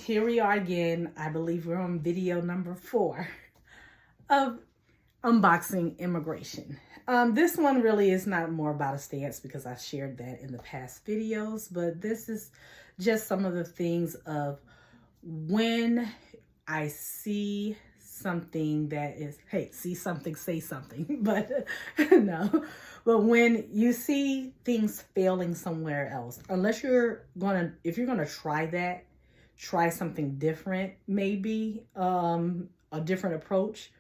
Here we are again. I believe we're on video number 4 of unboxing immigration. This one really is not more about a stance because I shared that in the past videos, but this is just some of the things of when I see something that is, hey, see something, say something, but no. But when you see things failing somewhere else, unless if you're gonna try that, try something different, maybe a different approach,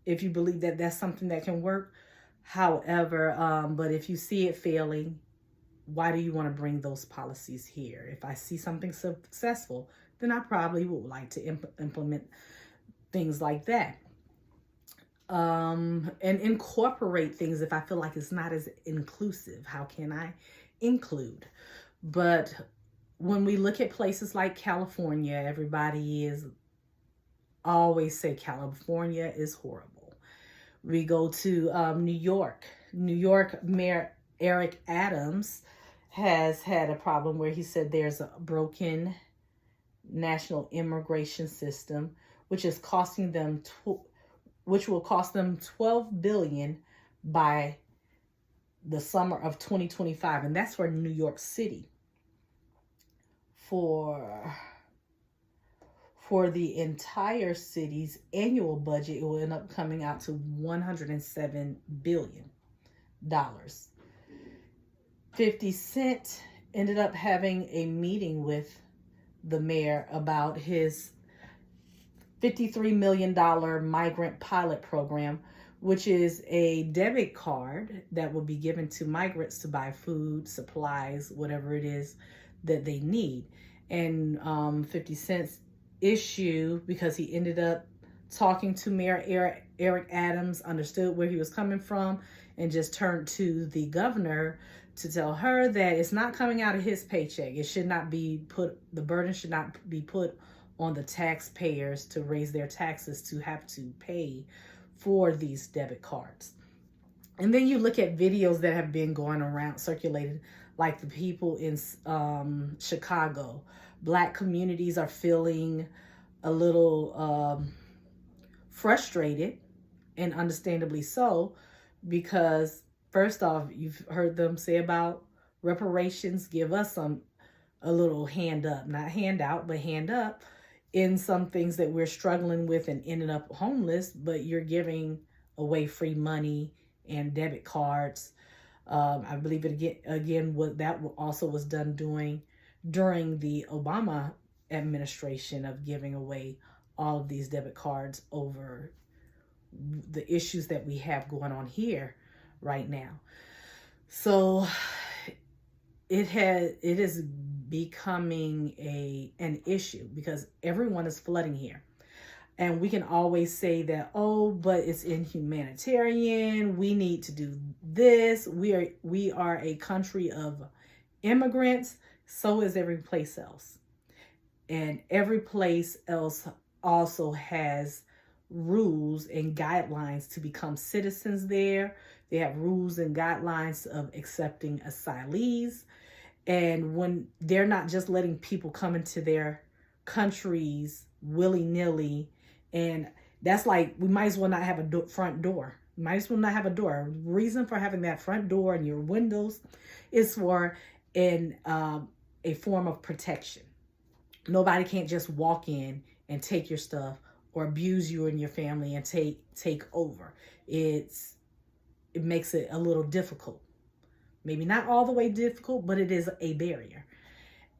if you believe that that's something that can work. However, but if you see it failing, why do you want to bring those policies here? If I see something successful, then I probably would like to implement things like that. And incorporate things if I feel like it's not as inclusive. How can I include? But when we look at places like California, everybody is always say California is horrible. We go to New York. New York Mayor Eric Adams has had a problem where he said there's a broken national immigration system, which is costing them, which will cost them $12 billion by the summer of 2025, and that's for New York City. For the entire city's annual budget, it will end up coming out to $107 billion. 50 Cent ended up having a meeting with the mayor about his $53 million migrant pilot program, which is a debit card that will be given to migrants to buy food, supplies, whatever it is that they need. And 50 Cent's issue, because he ended up talking to Mayor Eric Adams, understood where he was coming from, and just turned to the governor to tell her that it's not coming out of his paycheck. It should not be the burden should not be put on the taxpayers to raise their taxes to have to pay for these debit cards. And then you look at videos that have been going around, circulated, like the people in Chicago. Black communities are feeling a little frustrated, and understandably so, because first off, you've heard them say about reparations, give us a little hand up, not handout, but hand up in some things that we're struggling with and ended up homeless, but you're giving away free money and debit cards. I believe it again what that also was done during the Obama administration, of giving away all of these debit cards over the issues that we have going on here right now. So it is becoming an issue because everyone is flooding here. And we can always say that, oh, but it's inhumanitarian. We need to do this. We are a country of immigrants. So is every place else. And every place else also has rules and guidelines to become citizens there. They have rules and guidelines of accepting asylees. And when they're not just letting people come into their countries willy-nilly, and that's like, we might as well not have a front door. Might as well not have a door. Reason for having that front door and your windows is for a form of protection. Nobody can't just walk in and take your stuff or abuse you and your family and take over. It makes it a little difficult. Maybe not all the way difficult, but it is a barrier.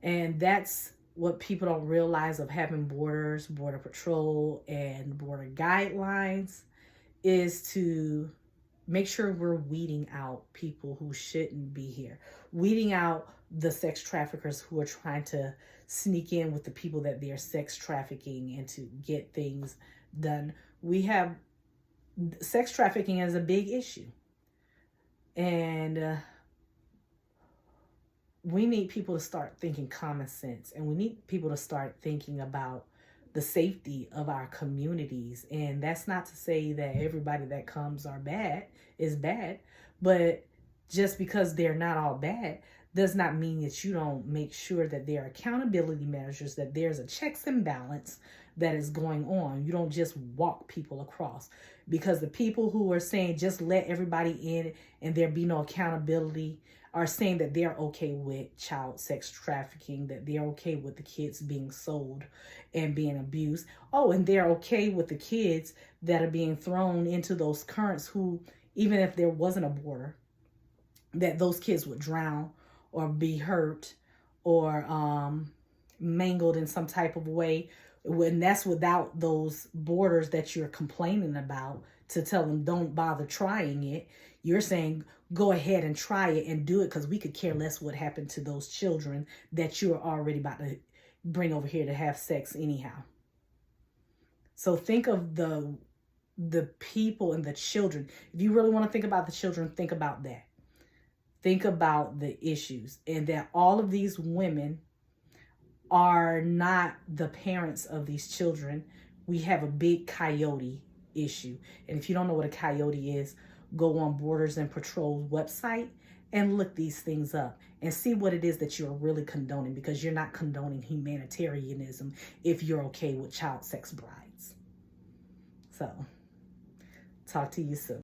And that's what people don't realize of having borders, border patrol, and border guidelines, is to make sure we're weeding out people who shouldn't be here. Weeding out the sex traffickers who are trying to sneak in with the people that they are sex trafficking and to get things done. We have sex trafficking as a big issue. And we need people to start thinking common sense, and we need people to start thinking about the safety of our communities. And that's not to say that everybody that comes is bad, but just because they're not all bad does not mean that you don't make sure that there are accountability measures, that there's a checks and balance that is going on. You don't just walk people across, because the people who are saying just let everybody in and there be no accountability are saying that they're okay with child sex trafficking, that they're okay with the kids being sold and being abused. Oh, and they're okay with the kids that are being thrown into those currents who, even if there wasn't a border, that those kids would drown or be hurt or mangled in some type of way. When that's without those borders that you're complaining about, to tell them don't bother trying it. You're saying go ahead and try it and do it, because we could care less what happened to those children that you're already about to bring over here to have sex anyhow. So think of the people and the children. If you really want to think about the children, think about that. Think about the issues, and that all of these women are not the parents of these children. We have a big coyote issue. And if you don't know what a coyote is, go on Borders and Patrol's website and look these things up and see what it is that you're really condoning, because you're not condoning humanitarianism if you're okay with child sex brides. So, talk to you soon.